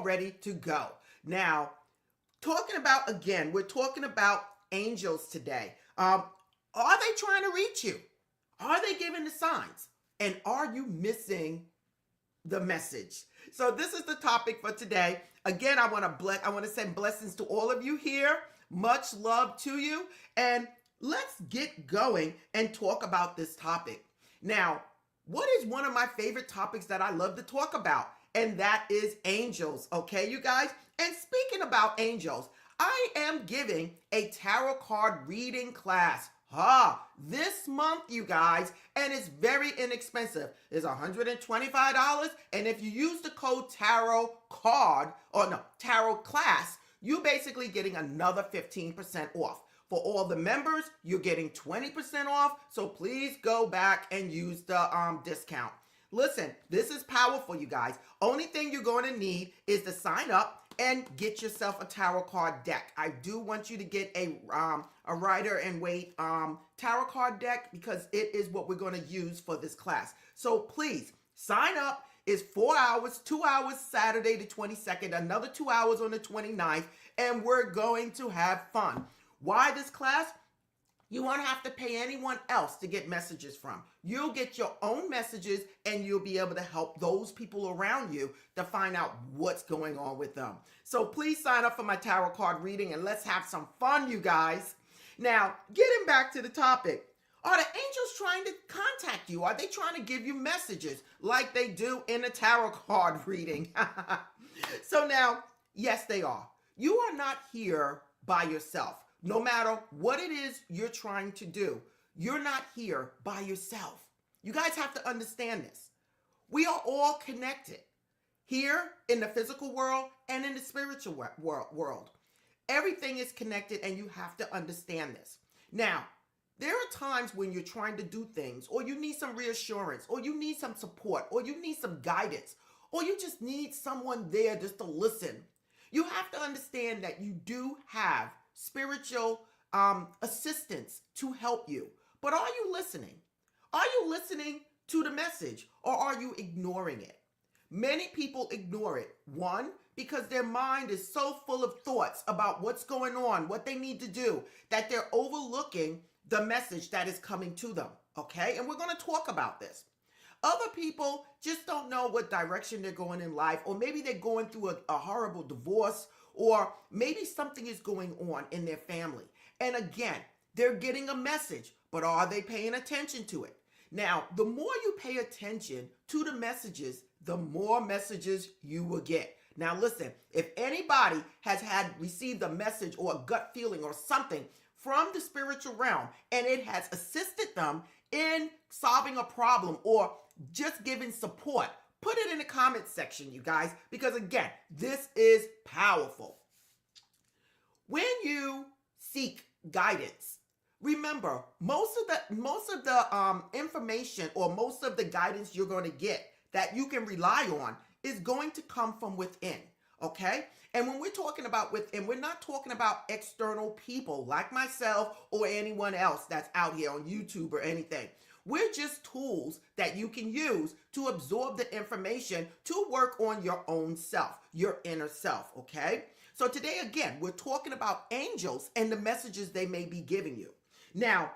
ready to go. Now, we're talking about angels today. Are they trying to reach you? Are they giving the signs? And are you missing the message? So this is the topic for today. Again, I want to send blessings to all of you here. Much love to you. And let's get going and talk about this topic. Now, what is one of my favorite topics that I love to talk about? And that is angels. Okay, you guys? And speaking about angels, I am giving a tarot card reading class. This month, you guys, and it's very inexpensive. It's $125, and if you use the code tarot class, you're basically getting another 15% off. For all the members, you're getting 20% off, so please go back and use the discount. Listen, this is powerful, you guys. Only thing you're going to need is to sign up and get yourself a tarot card deck. I do want you to get a Rider-Waite tarot card deck because it is what we're going to use for this class. So please sign up. It's 4 hours, 2 hours Saturday the 22nd, another 2 hours on the 29th, and we're going to have fun. Why this class? You won't have to pay anyone else to get messages from. You'll get your own messages and you'll be able to help those people around you to find out what's going on with them. So please sign up for my tarot card reading and let's have some fun, you guys. Now, getting back to the topic. Are the angels trying to contact you? Are they trying to give you messages like they do in a tarot card reading? So now, yes, they are. You are not here by yourself. No matter what it is you're trying to do, you're not here by yourself. You guys have to understand this. We are all connected here in the physical world and in the spiritual world. Everything is connected and you have to understand this. Now, there are times when you're trying to do things or you need some reassurance or you need some support or you need some guidance or you just need someone there just to listen. You have to understand that you do have spiritual assistance to help you. But are you listening? Are you listening to the message or are you ignoring it? Many people ignore it. One, because their mind is so full of thoughts about what's going on, what they need to do, that they're overlooking the message that is coming to them. Okay? And we're going to talk about this. Other people just don't know what direction they're going in life, or maybe they're going through a horrible divorce, or maybe something is going on in their family. And again, they're getting a message, but are they paying attention to it? Now, the more you pay attention to the messages, the more messages you will get. Now, listen, if anybody has received a message or a gut feeling or something from the spiritual realm, and it has assisted them in solving a problem or just giving support, put it in the comment section, you guys, because again, this is powerful. When you seek guidance, remember, most of the information or most of the guidance you're going to get that you can rely on is going to come from within, okay? And when we're talking about within, we're not talking about external people like myself or anyone else that's out here on YouTube or anything. We're just tools that you can use to absorb the information to work on your own self, your inner self, okay? So today, again, we're talking about angels and the messages they may be giving you. Now,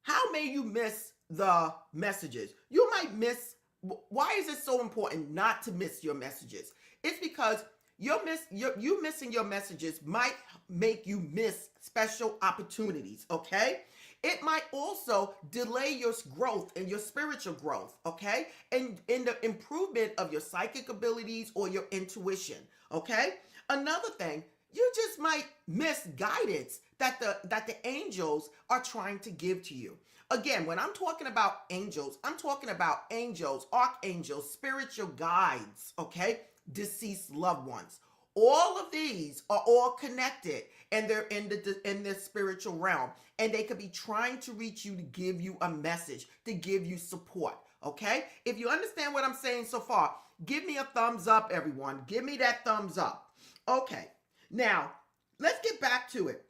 how may you miss the messages? You might miss, why is it so important not to miss your messages? It's because you missing your messages might make you miss special opportunities, okay? It might also delay your growth and your spiritual growth, okay? And in the improvement of your psychic abilities or your intuition, okay? Another thing, you just might miss guidance that the angels are trying to give to you. Again, when I'm talking about angels, I'm talking about angels, archangels, spiritual guides, okay? Deceased loved ones. All of these are all connected and they're in the spiritual realm, and they could be trying to reach you to give you a message, to give you support, okay? If you understand what I'm saying so far, give me a thumbs up, everyone. Give me that thumbs up. Okay, now let's get back to it.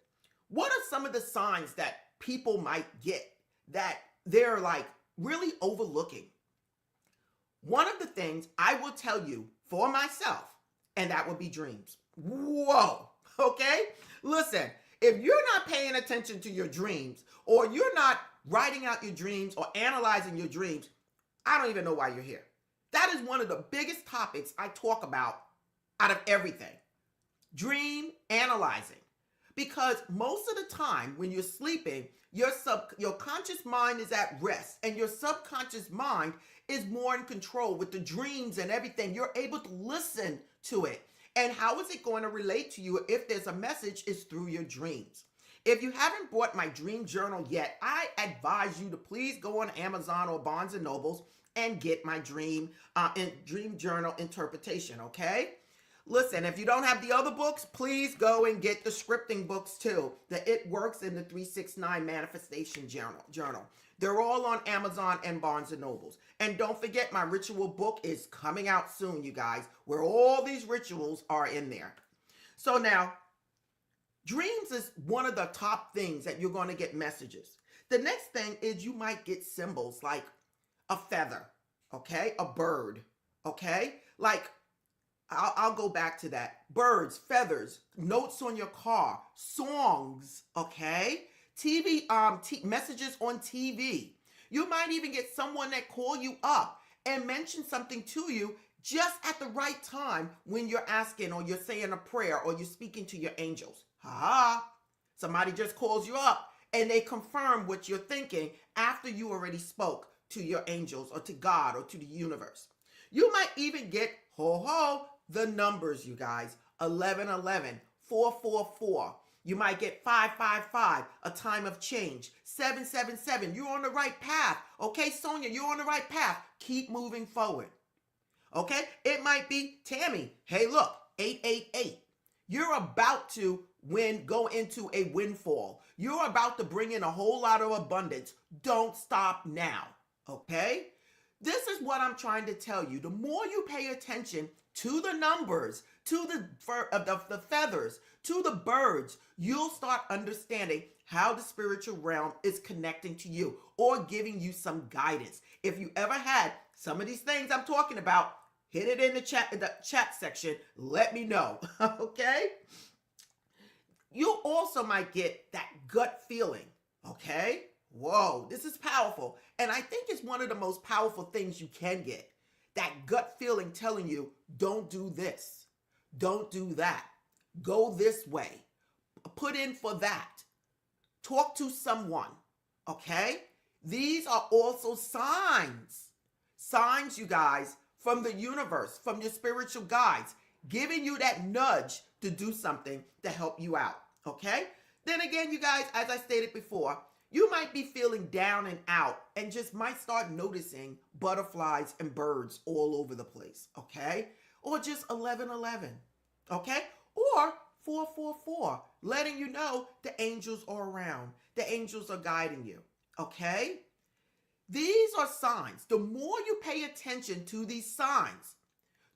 What are some of the signs that people might get that they're like really overlooking? One of the things I will tell you for myself, and that would be dreams. Whoa, okay? Listen, if you're not paying attention to your dreams, or you're not writing out your dreams or analyzing your dreams, I don't even know why you're here. That is one of the biggest topics I talk about out of everything. Dream analyzing. Because most of the time when you're sleeping, your conscious mind is at rest, and your subconscious mind is more in control with the dreams and everything. You're able to listen to it. And how is it going to relate to you if there's a message? Is through your dreams. If you haven't bought my dream journal yet, I advise you to please go on Amazon or Barnes & Nobles and get my dream journal interpretation, okay? Listen, if you don't have the other books, please go and get the scripting books too. The It Works in the 369 Manifestation Journal. They're all on Amazon and Barnes & Nobles. And don't forget, my ritual book is coming out soon, you guys, where all these rituals are in there. So now, dreams is one of the top things that you're going to get messages. The next thing is you might get symbols like a feather, okay? A bird, okay? Like, I'll go back to that. Birds, feathers, notes on your car, songs, okay? TV, messages on TV. You might even get someone that call you up and mention something to you just at the right time when you're asking or you're saying a prayer or you're speaking to your angels. Somebody just calls you up and they confirm what you're thinking after you already spoke to your angels or to God or to the universe. You might even get, the numbers, you guys. 1111, 444. You might get 555, a time of change. 777, you're on the right path. Okay, Sonia, you're on the right path. Keep moving forward. Okay, it might be Tammy. Hey, look, 888. You're about to go into a windfall. You're about to bring in a whole lot of abundance. Don't stop now. Okay? This is what I'm trying to tell you. The more you pay attention to the numbers, to the feathers, to the birds, you'll start understanding how the spiritual realm is connecting to you or giving you some guidance. If you ever had some of these things I'm talking about, hit it in the chat section. Let me know, okay? You also might get that gut feeling, okay? Whoa, this is powerful. And I think it's one of the most powerful things you can get. That gut feeling telling you, don't do this. Don't do that. Go this way. Put in for that. Talk to someone, okay? These are also signs. Signs, you guys, from the universe, from your spiritual guides, giving you that nudge to do something to help you out, okay? Then again, you guys, as I stated before, you might be feeling down and out and just might start noticing butterflies and birds all over the place, okay? Or just 1111, okay? Or 444, letting you know the angels are around. The angels are guiding you, okay? These are signs. The more you pay attention to these signs,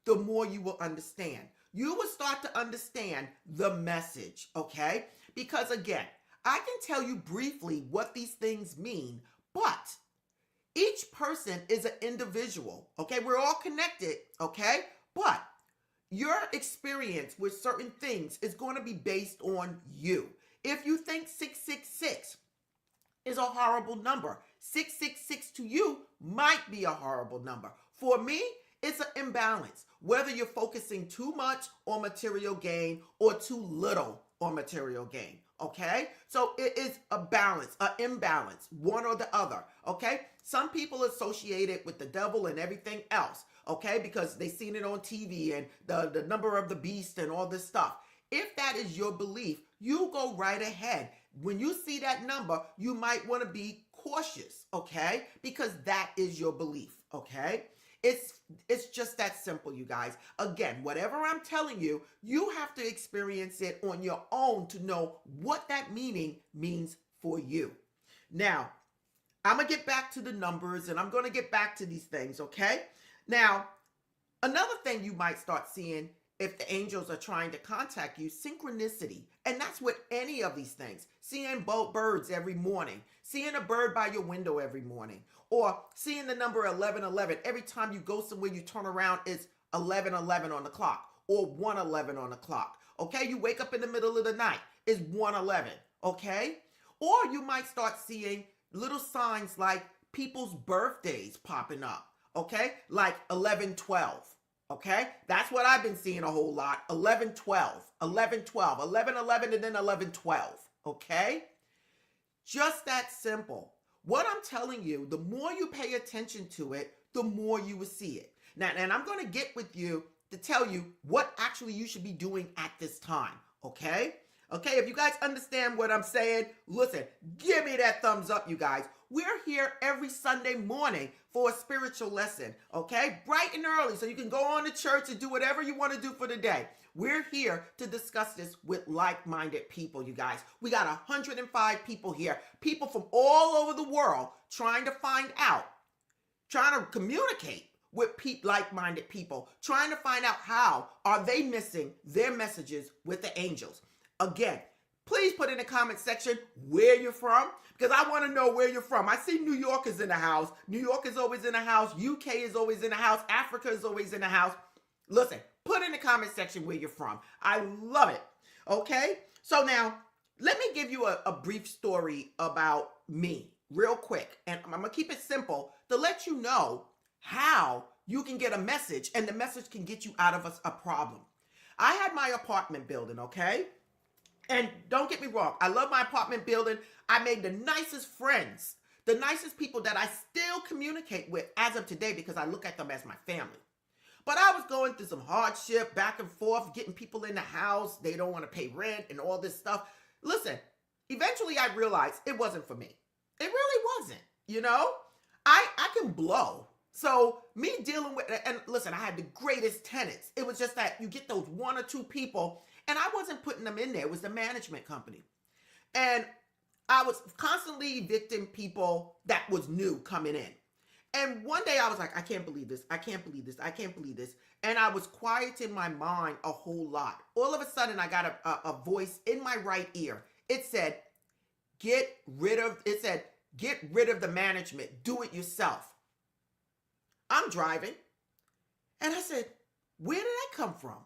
the more you will understand. You will start to understand the message, okay? Because again, I can tell you briefly what these things mean, but each person is an individual, okay? We're all connected, okay? But your experience with certain things is going to be based on you. If you think 666 is a horrible number, 666 to you might be a horrible number. For me, it's an imbalance, whether you're focusing too much on material gain or too little on material gain, okay? So it is a balance, an imbalance, one or the other, okay? Some people associate it with the devil and everything else, okay? Because they've seen it on TV and the number of the beast and all this stuff. If that is your belief, you go right ahead. When you see that number, you might want to be cautious, okay? Because that is your belief, okay? It's just that simple, you guys. Again, whatever I'm telling you, you have to experience it on your own to know what that meaning means for you. Now, I'm going to get back to the numbers and I'm going to get back to these things, okay? Now, another thing you might start seeing if the angels are trying to contact you, synchronicity. And that's with any of these things. Seeing birds every morning, seeing a bird by your window every morning, or seeing the number 1111. Every time you go somewhere, you turn around, it's 1111 on the clock. or 111 on the clock. Okay, you wake up in the middle of the night, it's 111. Okay, or you might start seeing little signs like people's birthdays popping up. Okay, like 11/12. Okay, that's what I've been seeing a whole lot. 11/12, 11/12, 11/11, and then 11/12. Okay, just that simple. What I'm telling you, the more you pay attention to it, the more you will see it. Now, and I'm going to get with you to tell you what actually you should be doing at this time. Okay? Okay, if you guys understand what I'm saying, listen, give me that thumbs up, you guys. We're here every Sunday morning for a spiritual lesson, okay? Bright and early, so you can go on to church and do whatever you want to do for the day. We're here to discuss this with like-minded people, you guys. We got 105 people here, people from all over the world trying to find out, trying to communicate with like-minded people, trying to find out how are they missing their messages with the angels. Again, please put in the comment section where you're from, because I want to know where you're from. I see New York is in the house. New York is always in the house. UK is always in the house. Africa is always in the house. Listen, put in the comment section where you're from. I love it. Okay? So now, let me give you a brief story about me real quick. And I'm going to keep it simple to let you know how you can get a message and the message can get you out of a problem. I had my apartment building, okay? And don't get me wrong, I love my apartment building. I made the nicest friends, the nicest people that I still communicate with as of today because I look at them as my family. But I was going through some hardship, back and forth, getting people in the house. They don't want to pay rent and all this stuff. Listen, eventually I realized it wasn't for me. It really wasn't, you know? I can blow. So me dealing with, and listen, I had the greatest tenants. It was just that you get those one or two people, and I wasn't putting them in there. It was the management company. And I was constantly evicting people that was new coming in. And one day I was like, I can't believe this. I can't believe this. I can't believe this. And I was quieting my mind a whole lot. All of a sudden, I got a voice in my right ear. It said, get rid of the management. Do it yourself. I'm driving. And I said, where did that come from?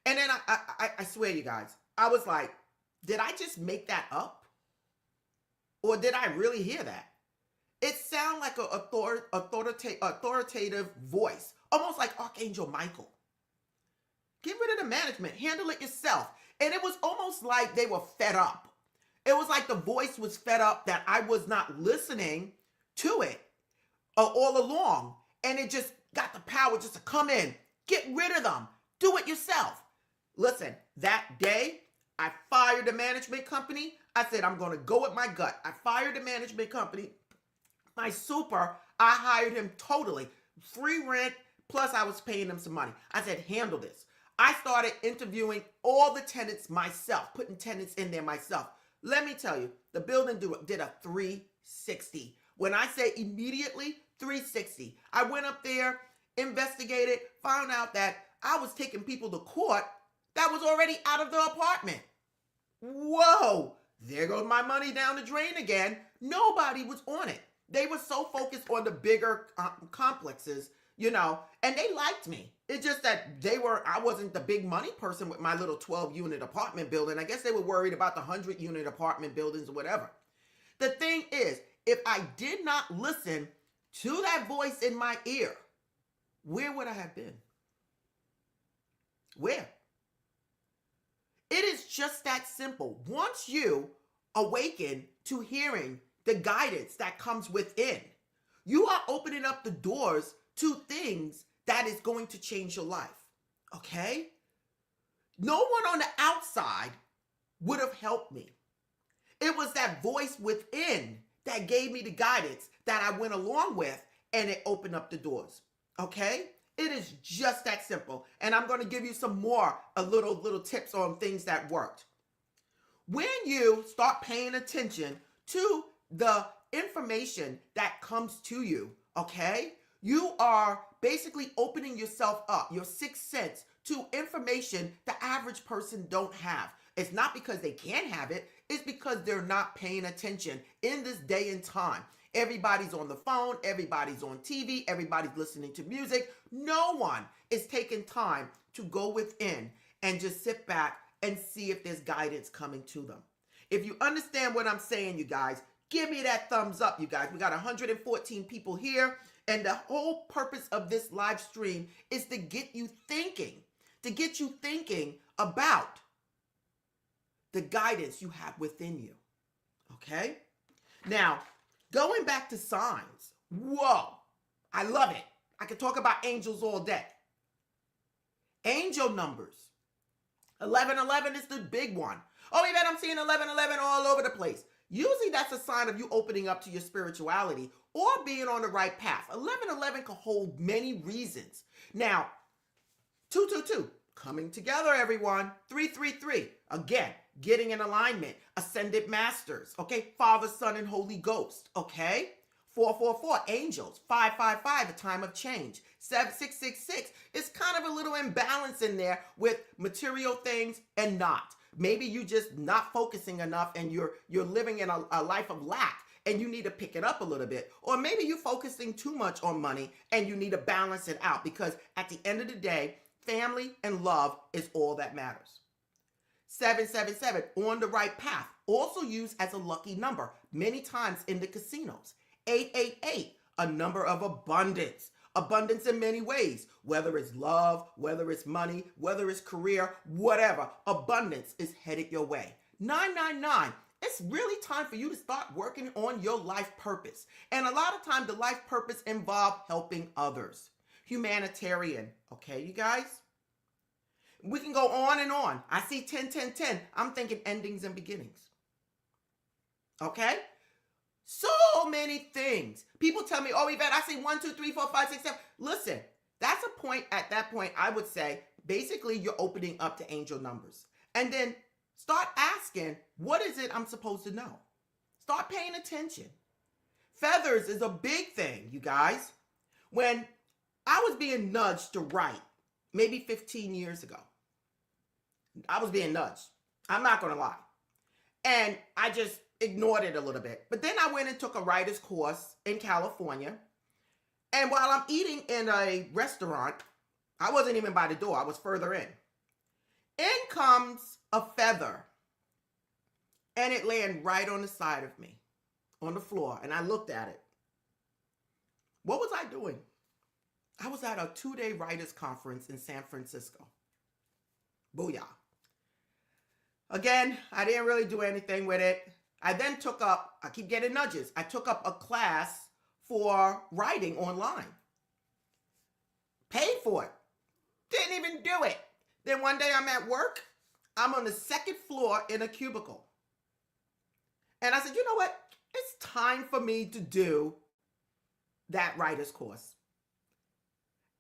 And then I swear you guys, I was like, did I just make that up? Or did I really hear that? It sounded like an authoritative voice, almost like Archangel Michael. Get rid of the management, handle it yourself. And it was almost like they were fed up. It was like the voice was fed up that I was not listening to it all along. And it just got the power just to come in, get rid of them, do it yourself. Listen, that day, I fired the management company. I said, I'm going to go with my gut. I fired the management company. My super, I hired him totally. Free rent, plus I was paying him some money. I said, handle this. I started interviewing all the tenants myself, putting tenants in there myself. Let me tell you, the building did a 360. When I say immediately, 360. I went up there, investigated, found out that I was taking people to court that was already out of the apartment. Whoa, there goes my money down the drain again. Nobody was on it. They were so focused on the bigger complexes, you know, and they liked me. It's just that I wasn't the big money person with my little 12-unit apartment building. I guess they were worried about the 100-unit apartment buildings or whatever. The thing is, if I did not listen to that voice in my ear, where would I have been? Where? It is just that simple. Once you awaken to hearing the guidance that comes within, you are opening up the doors to things that is going to change your life, okay? No one on the outside would have helped me. It was that voice within that gave me the guidance that I went along with, and it opened up the doors, okay? It is just that simple. And I'm going to give you some more, little tips on things that worked. When you start paying attention to the information that comes to you, okay, you are basically opening yourself up, your sixth sense, to information the average person don't have. It's not because they can't have it, it's because they're not paying attention in this day and time. Everybody's on the phone, everybody's on TV, everybody's listening to music. No one is taking time to go within and just sit back and see if there's guidance coming to them. If you understand what I'm saying, you guys, give me that thumbs up, you guys. We got 114 people here, and the whole purpose of this live stream is to get you thinking about the guidance you have within you, okay? Now, going back to signs, whoa, I love it. I could talk about angels all day. Angel numbers. 1111 is the big one. Oh, Yvette, I'm seeing 1111 all over the place. Usually that's a sign of you opening up to your spirituality or being on the right path. 1111 can hold many reasons. Now, 222, coming together, everyone. 333, again, getting in alignment. Ascended masters, okay? Father, Son, and Holy Ghost, okay? 444, angels. 555, a time of change. 666, it's kind of a little imbalance in there with material things and not. Maybe you just not focusing enough and you're living in a life of lack and you need to pick it up a little bit. Or maybe you're focusing too much on money and you need to balance it out, because at the end of the day, family and love is all that matters. 777, on the right path, also used as a lucky number many times in the casinos. 888, a number of abundance. Abundance in many ways, whether it's love, whether it's money, whether it's career, whatever. Abundance is headed your way. 999, it's really time for you to start working on your life purpose. And a lot of times the life purpose involves helping others. Humanitarian, okay, you guys? We can go on and on. I see 10, 10, 10. I'm thinking endings and beginnings. Okay? So many things. People tell me, oh, Yvette, I see 1, 2, 3, 4, 5, 6, 7. Listen, that's a point. At that point, I would say, basically, you're opening up to angel numbers. And then start asking, what is it I'm supposed to know? Start paying attention. Feathers is a big thing, you guys. When I was being nudged to write, maybe 15 years ago, I was being nudged. I'm not going to lie. And I just ignored it a little bit. But then I went and took a writer's course in California. And while I'm eating in a restaurant, I wasn't even by the door. I was further in. In comes a feather. And it landed right on the side of me, on the floor. And I looked at it. What was I doing? I was at a 2-day writers conference in San Francisco. Booyah. Again, I didn't really do anything with it. I then took up, I keep getting nudges, I took up a class for writing online. Paid for it. Didn't even do it. Then one day I'm at work. I'm on the 2nd floor in a cubicle. And I said, you know what? It's time for me to do that writer's course.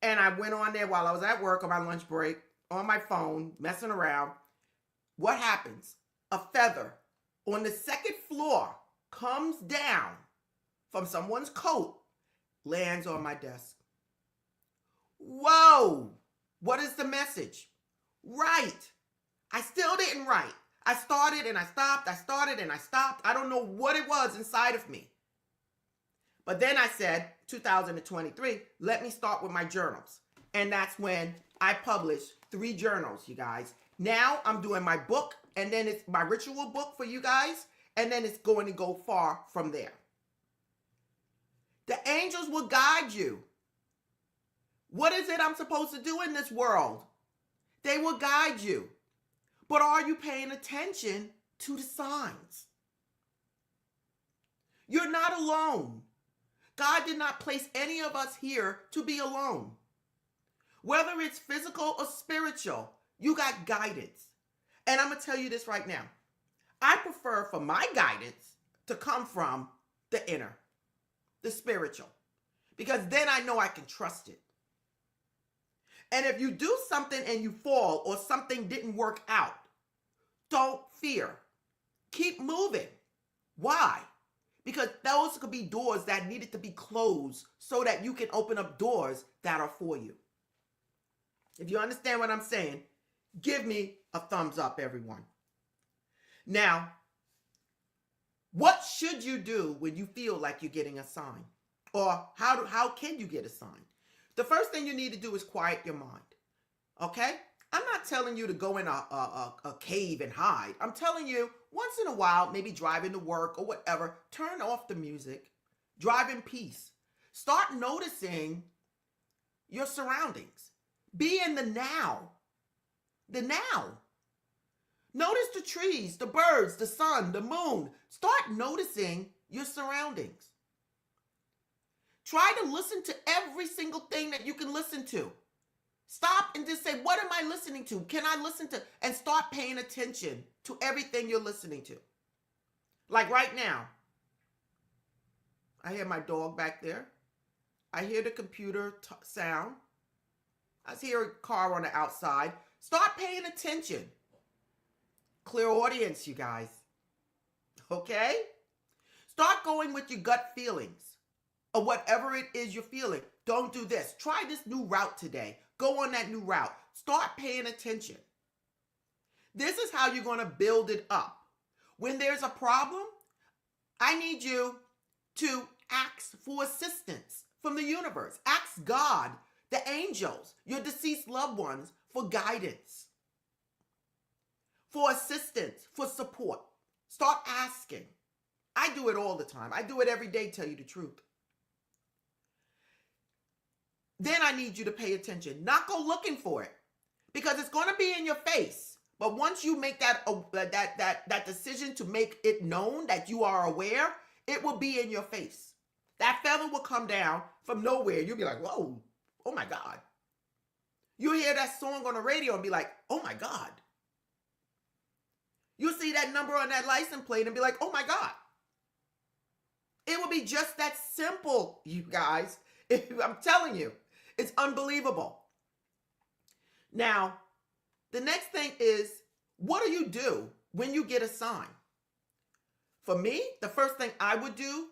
And I went on there while I was at work on my lunch break, on my phone, messing around. What happens? A feather on the 2nd floor comes down from someone's coat, lands on my desk. Whoa! What is the message? Write. I still didn't write. I started and I stopped. I started and I stopped. I don't know what it was inside of me. But then I said, 2023, let me start with my journals. And that's when I published 3 journals, you guys. Now I'm doing my book, and then it's my ritual book for you guys, and then it's going to go far from there. The angels will guide you. What is it I'm supposed to do in this world? They will guide you. But are you paying attention to the signs? You're not alone. God did not place any of us here to be alone. Whether it's physical or spiritual, you got guidance. And I'm going to tell you this right now. I prefer for my guidance to come from the inner, the spiritual, because then I know I can trust it. And if you do something and you fall or something didn't work out, don't fear. Keep moving. Why? Because those could be doors that needed to be closed so that you can open up doors that are for you. If you understand what I'm saying, give me a thumbs up, everyone. Now, what should you do when you feel like you're getting a sign? Or how can you get a sign? The first thing you need to do is quiet your mind. Okay? I'm not telling you to go in a cave and hide. I'm telling you, once in a while, maybe driving to work or whatever, turn off the music, drive in peace. Start noticing your surroundings. Be in the now. The now. Notice the trees, the birds, the sun, the moon. Start noticing your surroundings. Try to listen to every single thing that you can listen to. Stop and just say, what am I listening to? Can I listen to? And start paying attention to everything you're listening to. Like right now, I hear my dog back there. I hear the computer sound. I hear a car on the outside. Start paying attention. Clear audience, you guys. Okay? Start going with your gut feelings or whatever it is you're feeling. Don't do this. Try this new route today. Go on that new route. Start paying attention. This is how you're going to build it up. When there's a problem, I need you to ask for assistance from the universe. Ask God, the angels, your deceased loved ones for guidance, for assistance, for support. Start asking. I do it all the time. I do it every day, tell you the truth. Then I need you to pay attention. Not go looking for it because it's going to be in your face. But once you make that decision to make it known that you are aware, it will be in your face. That feather will come down from nowhere. You'll be like, whoa, oh my God. You'll hear that song on the radio and be like, oh my God. You'll see that number on that license plate and be like, oh my God. It will be just that simple, you guys. I'm telling you, it's unbelievable. Now, the next thing is, what do you do when you get a sign? For me, the first thing I would do,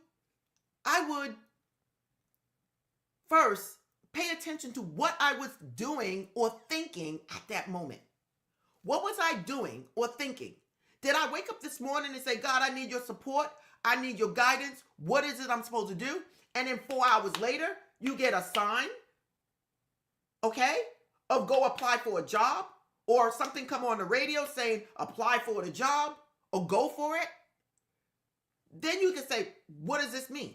I would first pay attention to what I was doing or thinking at that moment. What was I doing or thinking? Did I wake up this morning and say, God, I need your support. I need your guidance. What is it I'm supposed to do? And then 4 hours later, you get a sign, okay, of go apply for a job, or something come on the radio saying apply for the job or go for it. Then you can say, what does this mean?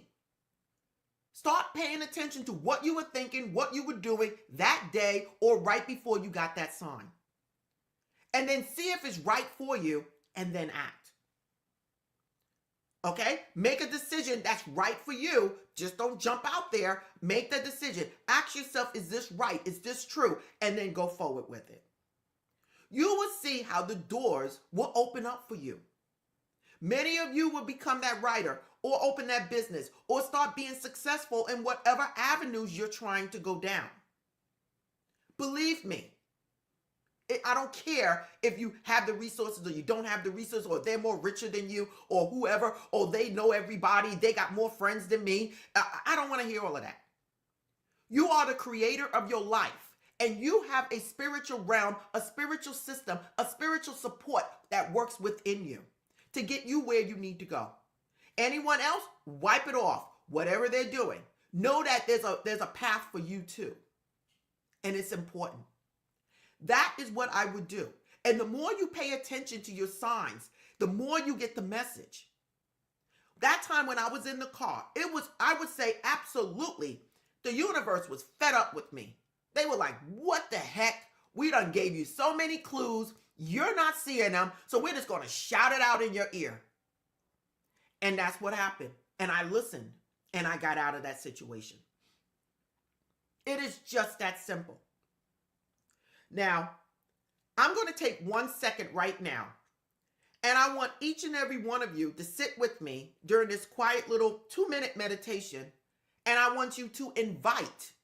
Start paying attention to what you were thinking, what you were doing that day or right before you got that sign. And then see if it's right for you and then act. Okay? Make a decision that's right for you. Just don't jump out there. Make the decision. Ask yourself, is this right? Is this true? And then go forward with it. You will see how the doors will open up for you. Many of you will become that writer or open that business or start being successful in whatever avenues you're trying to go down. Believe me. I don't care if you have the resources or you don't have the resources or they're more richer than you or whoever, or they know everybody, they got more friends than me. I don't want to hear all of that. You are the creator of your life and you have a spiritual realm, a spiritual system, a spiritual support that works within you to get you where you need to go. Anyone else, wipe it off. Whatever they're doing, know that there's a path for you too. And it's important. That is what I would do. And the more you pay attention to your signs, the more you get the message. That time when I was in the car, I would say absolutely, the universe was fed up with me. They were like, what the heck? We done gave you so many clues. You're not seeing them. So we're just going to shout it out in your ear. And that's what happened. And I listened and I got out of that situation. It is just that simple. Now, I'm going to take 1 second right now, and I want each and every one of you to sit with me during this quiet little 2-minute meditation, and I want you to invite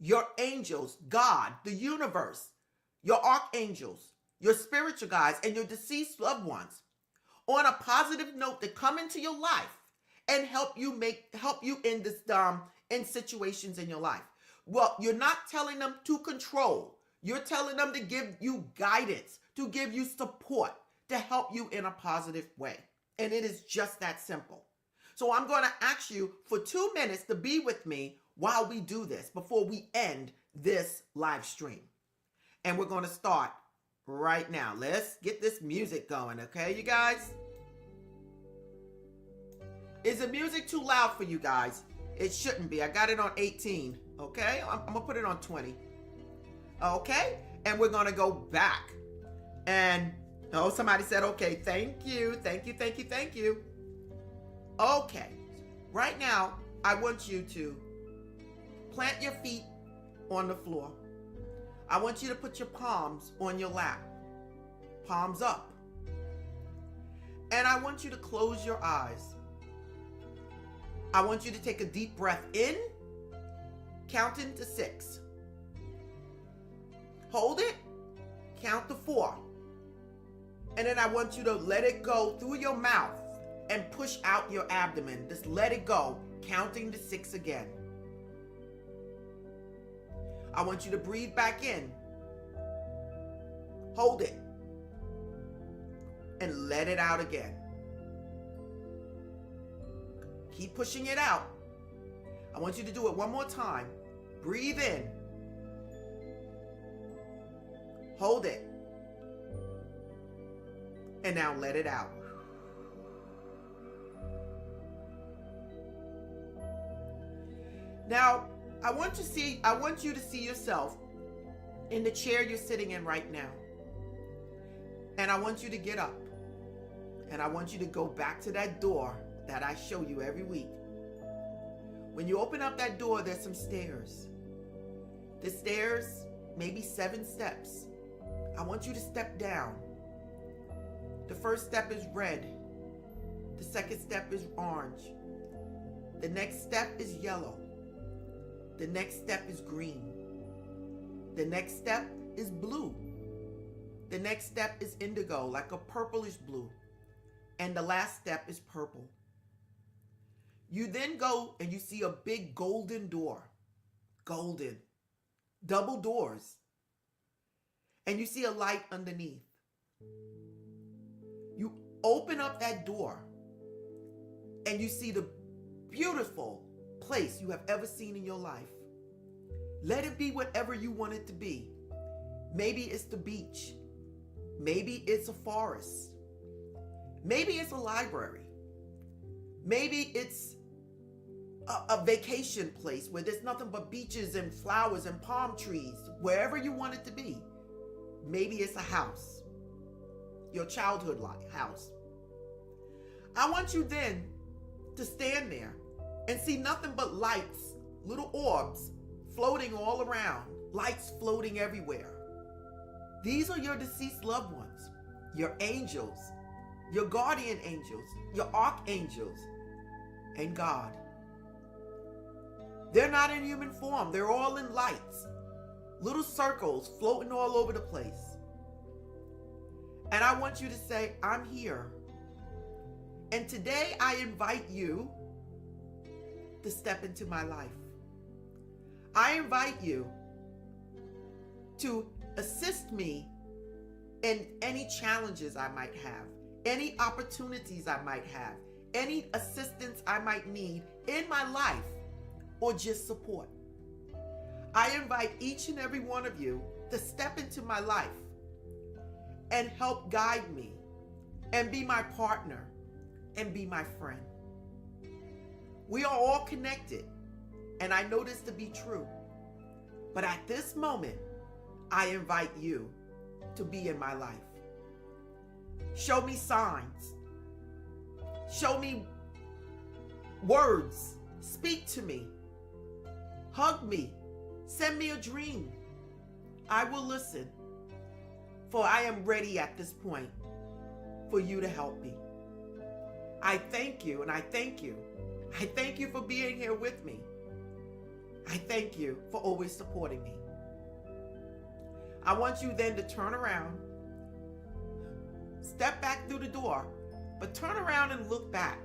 your angels, God, the universe, your archangels, your spiritual guides, and your deceased loved ones on a positive note to come into your life and help you in this in situations in your life. Well, you're not telling them to control. You're telling them to give you guidance, to give you support, to help you in a positive way. And it is just that simple. So I'm going to ask you for 2 minutes to be with me while we do this before we end this live stream. And we're going to start right now. Let's get this music going, okay, you guys? Is the music too loud for you guys? It shouldn't be. I got it on 18, okay? I'm going to put it on 20. Okay? And we're going to go back. And, oh, somebody said, okay, thank you, thank you, thank you, thank you. Okay. Right now, I want you to plant your feet on the floor. I want you to put your palms on your lap. Palms up. And I want you to close your eyes. I want you to take a deep breath in, counting to 6. Hold it, count to 4. And then I want you to let it go through your mouth and push out your abdomen. Just let it go, counting to 6 again. I want you to breathe back in. Hold it. And let it out again. Keep pushing it out. I want you to do it one more time. Breathe in. Hold it. And now let it out. Now, I want you to see yourself in the chair you're sitting in right now. And I want you to get up. And I want you to go back to that door that I show you every week. When you open up that door, there's some stairs. The stairs, maybe 7 steps. I want you to step down. The first step is red. The second step is orange. The next step is yellow. The next step is green. The next step is blue. The next step is indigo, like a purplish blue. And the last step is purple. You then go and you see a big golden door. Golden. Double doors. And you see a light underneath. You open up that door and you see the beautiful place you have ever seen in your life. Let it be whatever you want it to be. Maybe it's the beach. Maybe it's a forest. Maybe it's a library. Maybe it's a vacation place where there's nothing but beaches and flowers and palm trees, wherever you want it to be. Maybe it's a house, your childhood house. I want you then to stand there and see nothing but lights, little orbs floating all around, lights floating everywhere. These are your deceased loved ones, your angels, your guardian angels, your archangels, and God. They're not in human form. They're all in lights, little circles floating all over the place. And I want you to say, I'm here. And today I invite you to step into my life. I invite you to assist me in any challenges I might have, any opportunities I might have, any assistance I might need in my life, or just support. I invite each and every one of you to step into my life and help guide me and be my partner and be my friend. We are all connected, and I know this to be true. But at this moment, I invite you to be in my life. Show me signs. Show me words. Speak to me. Hug me. Send me a dream. I will listen, for I am ready at this point for you to help me. I thank you, and I thank you. I thank you for being here with me. I thank you for always supporting me. I want you then to turn around, step back through the door, but turn around and look back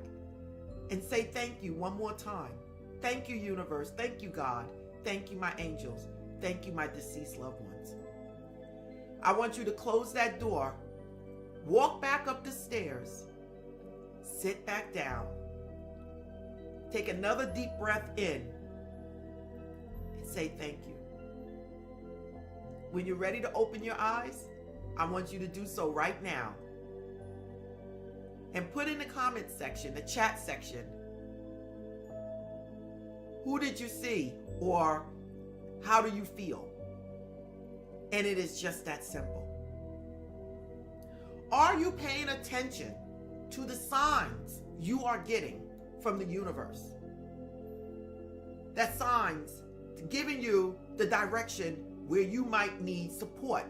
and say thank you one more time. Thank you, universe. Thank you, God. Thank you, my angels. Thank you, my deceased loved ones. I want you to close that door, walk back up the stairs, sit back down, take another deep breath in, and say thank you. when you're ready to open your eyes, I want you to do so right now. And put in the comment section, the chat section, who did you see or how do you feel? And it is just that simple. Are you paying attention to the signs you are getting from the universe? That signs giving you the direction where you might need support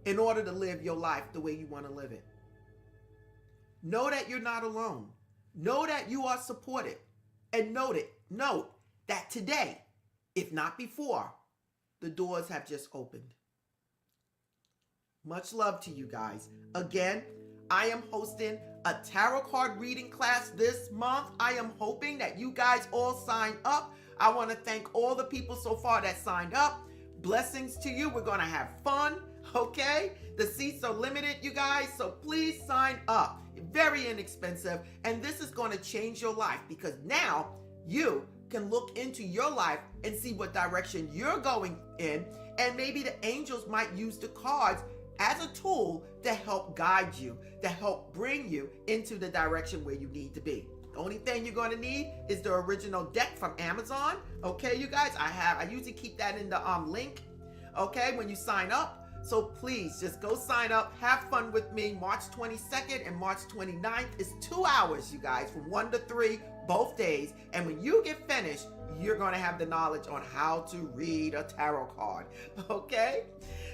in order to live your life the way you want to live it. Know that you're not alone. Know that you are supported. And note that today, if not before, the doors have just opened. Much love to you guys. Again, I am hosting a tarot card reading class this month. I am hoping that you guys all sign up. I want to thank all the people so far that signed up. Blessings to you. We're going to have fun, okay? The seats are limited, you guys, so please sign up. Very inexpensive, and this is going to change your life because now you can look into your life and see what direction you're going in, and maybe the angels might use the cards as a tool to help guide you, to help bring you into the direction where you need to be. The only thing you're going to need is the original deck from Amazon. Okay, you guys, I usually keep that in the link, okay, when you sign up. So please just go sign up, have fun with me. March 22nd and March 29th is 2 hours, you guys, from 1 to 3, both days. And when you get finished, you're going to have the knowledge on how to read a tarot card, okay?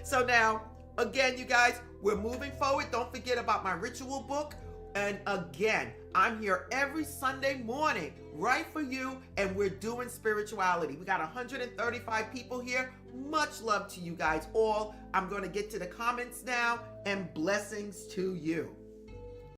So now, again, you guys, we're moving forward. Don't forget about my ritual book. And again, I'm here every Sunday morning, right for you, and we're doing spirituality. We got 135 people here. Much love to you guys all. I'm going to get to the comments now, and blessings to you.